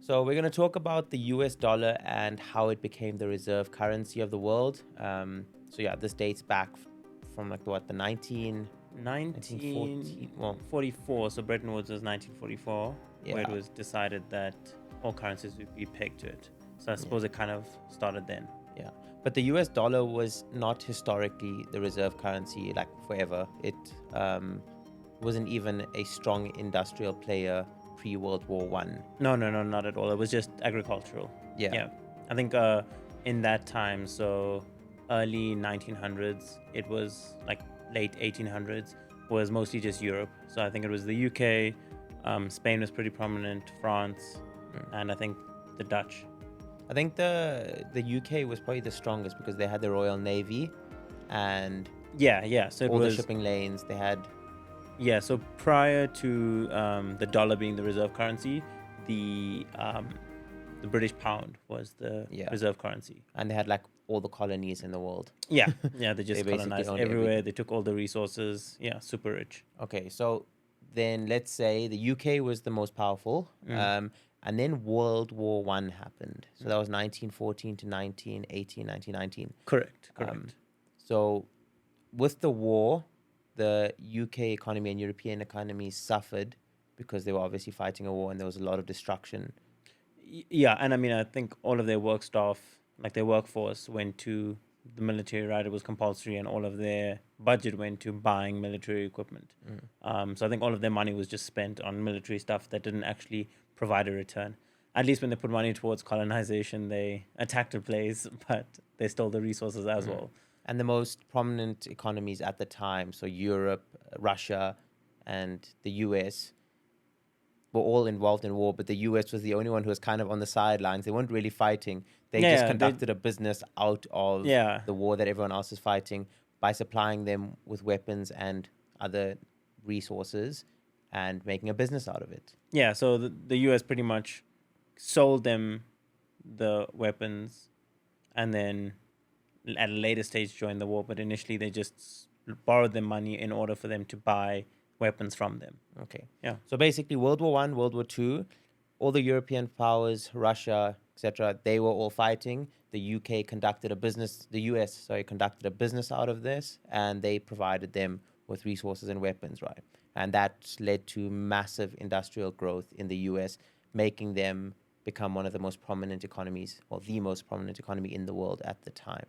So we're going to talk about the US dollar and how it became the reserve currency of the world. This dates back from the 1914. Well, 1944. So Bretton Woods was 1944, where it yeah, was decided that all currencies would be pegged to it. So I suppose it kind of started then. yeah. But the US dollar was not historically the reserve currency like forever. It wasn't even a strong industrial player pre-World War One. No, not at all. It was just agricultural. Yeah. I think in that time, so early 1900s, it was like late 1800s, was mostly just Europe. So I think it was the UK, Spain was pretty prominent, France, and I think the Dutch. I think the UK was probably the strongest because they had the Royal Navy and Yeah. So it all was the shipping lanes. They had So prior to the dollar being the reserve currency, the British pound was the reserve currency. and they had like all the colonies in the world. They just basically colonized owned everywhere. everything. They took all the resources. Yeah, super rich. Okay, so then let's say the UK was the most powerful, and then World War One happened. So that was 1914 to 1918, 1919. Correct. So with the war, the UK economy and European economies suffered because they were obviously fighting a war and there was a lot of destruction. Yeah, and I mean, I think all of their work staff, like their workforce, went to the military, right? It was compulsory, and all of their budget went to buying military equipment. So I think all of their money was just spent on military stuff that didn't actually provide a return. At least when they put money towards colonization, they attacked a place, but they stole the resources as well. And the most prominent economies at the time, so Europe, Russia, and the US, were all involved in war, but the US was the only one who was kind of on the sidelines. They weren't really fighting. They just conducted a business out of the war that everyone else is fighting by supplying them with weapons and other resources and making a business out of it. Yeah, so the US pretty much sold them the weapons and then at a later stage joined the war, but initially they just borrowed their money in order for them to buy weapons from them. Okay. Yeah. So basically World War One, World War Two, all the European powers, Russia, etc., they were all fighting. The US conducted a business out of this, and they provided them with resources and weapons, right? And that led to massive industrial growth in the US, making them become one of the most prominent economies, or the most prominent economy in the world at the time.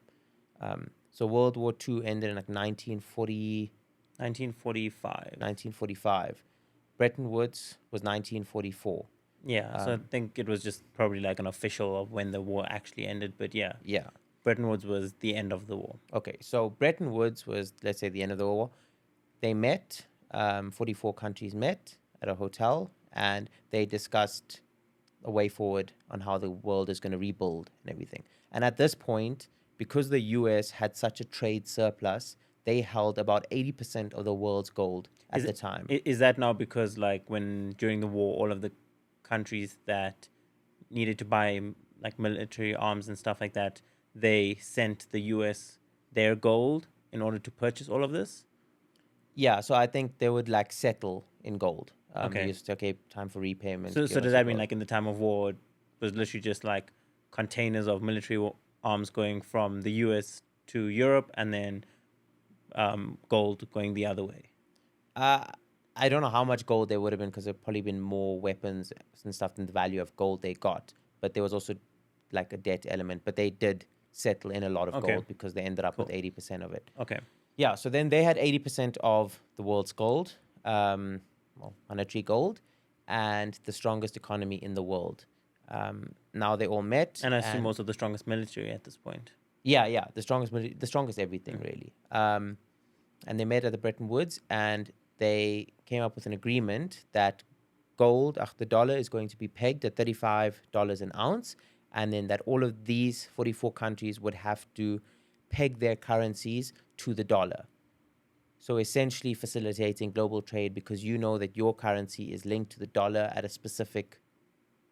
So World War II ended in like 1945. Bretton Woods was 1944. Yeah, so I think it was just probably like an official of when the war actually ended. But yeah, Yeah. Bretton Woods was the end of the war. Okay, so Bretton Woods was, let's say, the end of the war. They met, 44 countries met at a hotel, and they discussed a way forward on how the world is going to rebuild and everything. And at this point, because the US had such a trade surplus, they held about 80% of the world's gold at the time. Is that now because like when during the war, all of the countries that needed to buy like military arms and stuff like that, they sent the US their gold in order to purchase all of this? Yeah, so I think they would like settle in gold. Okay. Just, time for repayment. So does that mean like in the time of war, it was literally just like containers of military arms going from the US to Europe and then gold going the other way? I don't know how much gold there would have been because there probably been more weapons and stuff than the value of gold they got. But there was also like a debt element. But they did settle in a lot of gold because they ended up with 80% of it. Okay. Yeah, so then they had 80% of the world's gold, monetary gold, and the strongest economy in the world. Now they all met. And I assume also the strongest military at this point. Yeah, the strongest everything, really. And they met at the Bretton Woods, and they came up with an agreement that the dollar is going to be pegged at $35 an ounce, and then that all of these 44 countries would have to peg their currencies to the dollar. So essentially facilitating global trade because you know that your currency is linked to the dollar at a specific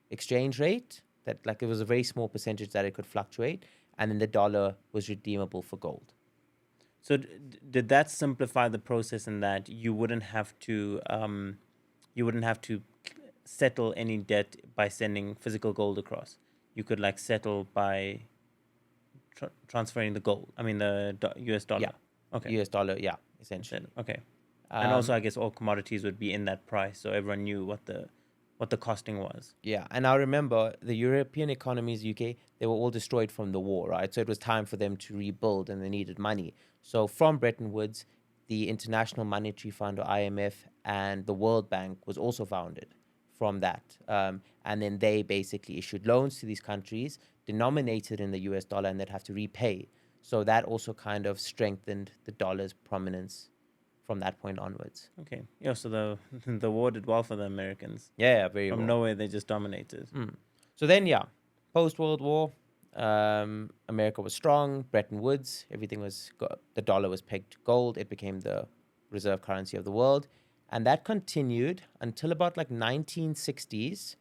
exchange rate, that like it was a very small percentage that it could fluctuate, and then the dollar was redeemable for gold. So did that simplify the process in that you wouldn't have to settle any debt by sending physical gold across. You could like settle by transferring the gold. I mean the US dollar. Yeah. Okay. US dollar, yeah, essentially. Okay. And also, Um, I guess all commodities would be in that price, so everyone knew what the costing was. yeah, and I remember the European economies, UK, they were all destroyed from the war, right? So it was time for them to rebuild, and they needed money. So from Bretton Woods, the International Monetary Fund, or IMF, and the World Bank was also founded from that. And then they basically issued loans to these countries, denominated in the US dollar, and they'd have to repay. So that also kind of strengthened the dollar's prominence from that point onwards. Okay. Yeah. So the the war did well for the Americans. Yeah, very From well. nowhere, they just dominated. So then, yeah, post World War, America was strong. Bretton Woods, everything was the dollar was pegged to gold. It became the reserve currency of the world, and that continued until about like 1960s.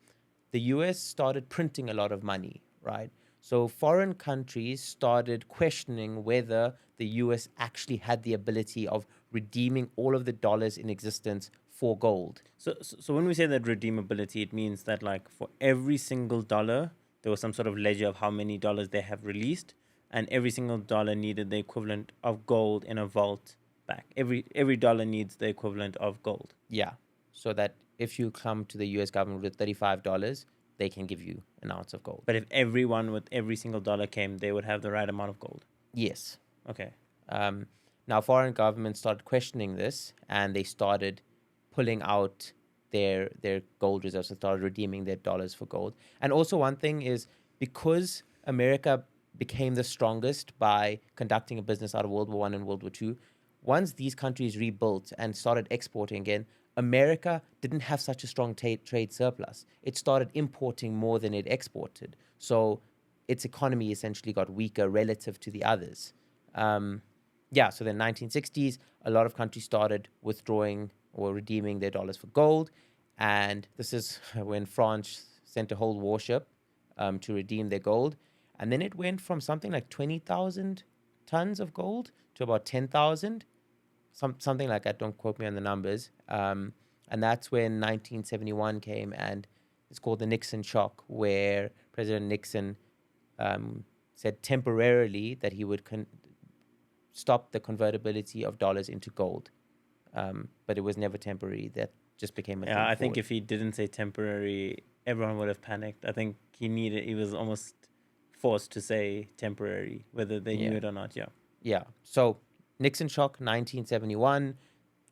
The U.S. started printing a lot of money, right? So foreign countries started questioning whether the U.S. actually had the ability of redeeming all of the dollars in existence for gold. So when we say that redeemability, it means that like for every single dollar, there was some sort of ledger of how many dollars they have released, and every single dollar needed the equivalent of gold in a vault back. Every dollar needs the equivalent of gold. Yeah. So that if you come to the US government with $35, they can give you an ounce of gold. But if everyone with every single dollar came, they would have the right amount of gold. Yes. Okay. Um, Now, foreign governments started questioning this, and they started pulling out their gold reserves and started redeeming their dollars for gold. And also, one thing is because America became the strongest by conducting a business out of World War One and World War Two, once these countries rebuilt and started exporting again, America didn't have such a strong trade surplus. It started importing more than it exported. So its economy essentially got weaker relative to the others. Yeah, so then 1960s, a lot of countries started withdrawing or redeeming their dollars for gold. And this is when France sent a whole warship to redeem their gold. And then it went from something like 20,000 tons of gold to about 10,000, something like that. Don't quote me on the numbers. And that's when 1971 came, and it's called the Nixon shock, where President Nixon said temporarily that he would stop the convertibility of dollars into gold. But it was never temporary. That just became a thing. Yeah, I think if he didn't say temporary, everyone would have panicked. I think he was almost forced to say temporary, whether they knew it or not. Yeah. Yeah. So Nixon shock, 1971,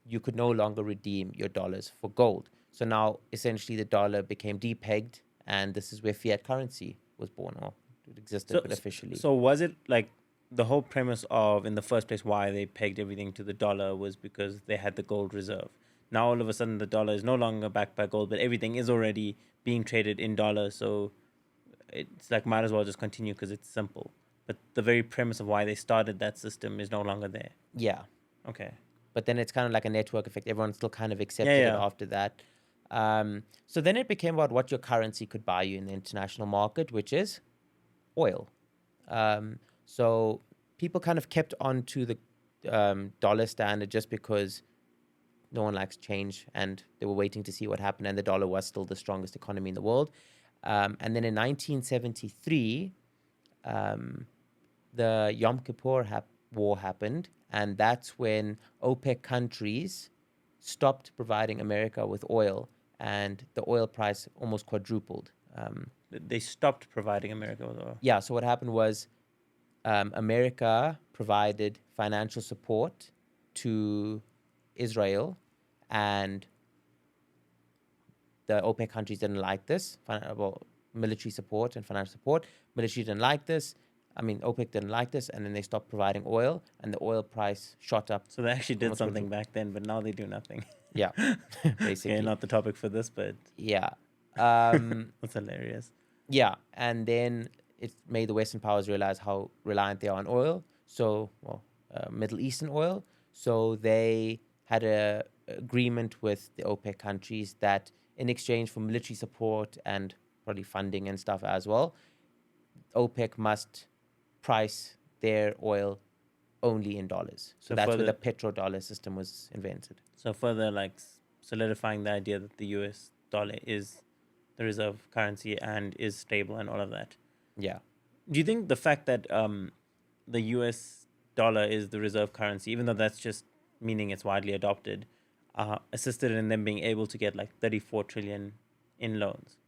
you could no longer redeem your dollars for gold. So now essentially the dollar became depegged, and this is where fiat currency was born, or it existed, but officially. So was it like the whole premise of, in the first place, why they pegged everything to the dollar was because they had the gold reserve? Now all of a sudden the dollar is no longer backed by gold, but everything is already being traded in dollars. So it's like might as well just continue because it's simple. But the very premise of why they started that system is no longer there. Yeah. Okay. But then it's kind of like a network effect. Everyone still kind of accepted it after that. So then it became about what your currency could buy you in the international market, which is oil. So people kind of kept on to the dollar standard just because no one likes change, and they were waiting to see what happened, and the dollar was still the strongest economy in the world. And then in 1973, the Yom Kippur war happened, and that's when OPEC countries stopped providing America with oil, and the oil price almost quadrupled. They stopped providing America with oil. Yeah, so what happened was America provided financial support to Israel, and the OPEC countries didn't like this. Military support and financial support. Military didn't like this. OPEC didn't like this, and then they stopped providing oil, and the oil price shot up. So they actually did something back then, but now they do nothing. Yeah, basically. Okay, not the topic for this, but yeah. that's hilarious. Yeah, and then it made the Western powers realize how reliant they are on oil. So, Middle Eastern oil. So they had a agreement with the OPEC countries that in exchange for military support and probably funding and stuff as well, OPEC must price their oil only in dollars. So that's where the petrodollar system was invented. So further, like solidifying the idea that the US dollar is the reserve currency and is stable and all of that. Yeah. Do you think the fact that the US dollar is the reserve currency, even though that's just meaning it's widely adopted, assisted in them being able to get like 34 trillion in loans?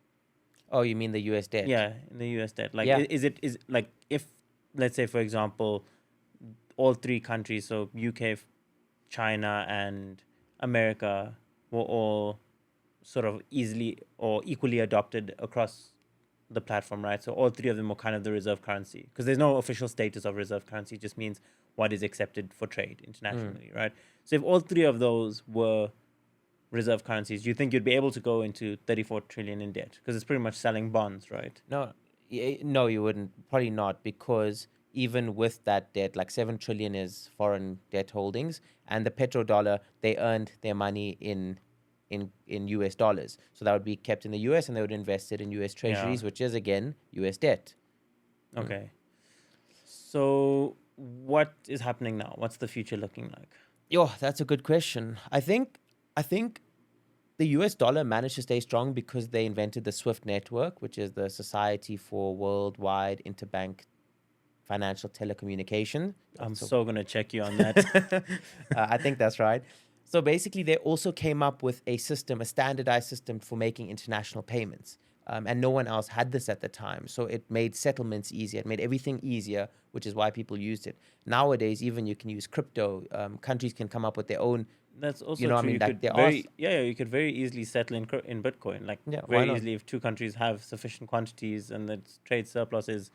Oh, you mean the US debt? Yeah, in the US debt. Like, Yeah. is like if, let's say, for example, all three countries, so UK, China, and America, were all sort of easily or equally adopted across the platform, right? So all three of them were kind of the reserve currency, because there's no official status of reserve currency. It just means what is accepted for trade internationally, right? So if all three of those were reserve currencies, do you think you'd be able to go into 34 trillion in debt? Because it's pretty much selling bonds, right? No, no, you wouldn't. Probably not, because even with that debt, like 7 trillion is foreign debt holdings, and the petrodollar, they earned their money in US dollars, so that would be kept in the US, and they would invest it in US Yeah. treasuries, which is again US debt. Okay. So what is happening now? What's the future looking like? Yo, that's a good question. I think the US dollar managed to stay strong because they invented the SWIFT network, which is the Society for Worldwide Interbank Financial Telecommunication. I'm So so gonna check you on that. I think that's right. So basically, they also came up with a system, a standardized system for making international payments. And no one else had this at the time. So it made settlements easier. It made everything easier, which is why people used it. Nowadays, even you can use crypto. Countries can come up with their own, That's you also know, I true. mean, You like could there are, you could very easily settle in Bitcoin, like yeah, why very not? easily if two countries have sufficient quantities and the trade surplus is,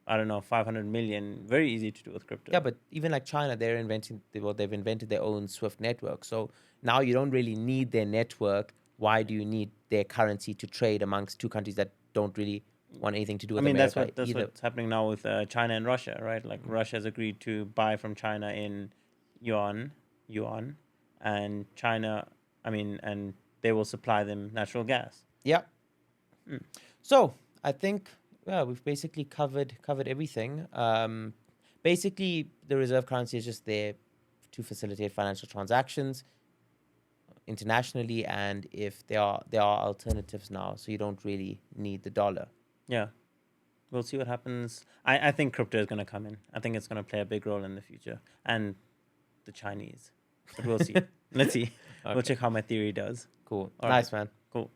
I don't know, 500 million. Very easy to do with crypto. Yeah, but even like China, they've invented their own SWIFT network. So now you don't really need their network. Why do you need their currency to trade amongst two countries that don't really want anything to do I with mean, America that's either? what's happening now with China and Russia, right? Like Mm. Russia has agreed to buy from China in yuan, and China, I mean, and they will supply them natural gas. Yeah. Mm. So I think, yeah, we've basically covered everything. Basically, the reserve currency is just there to facilitate financial transactions internationally, and if there are alternatives now, so you don't really need the dollar. Yeah, we'll see what happens. I think crypto is going to come in. I think it's going to play a big role in the future, and the Chinese. But we'll see. Let's see. We'll Okay, check how my theory does. cool, All right, nice man. cool.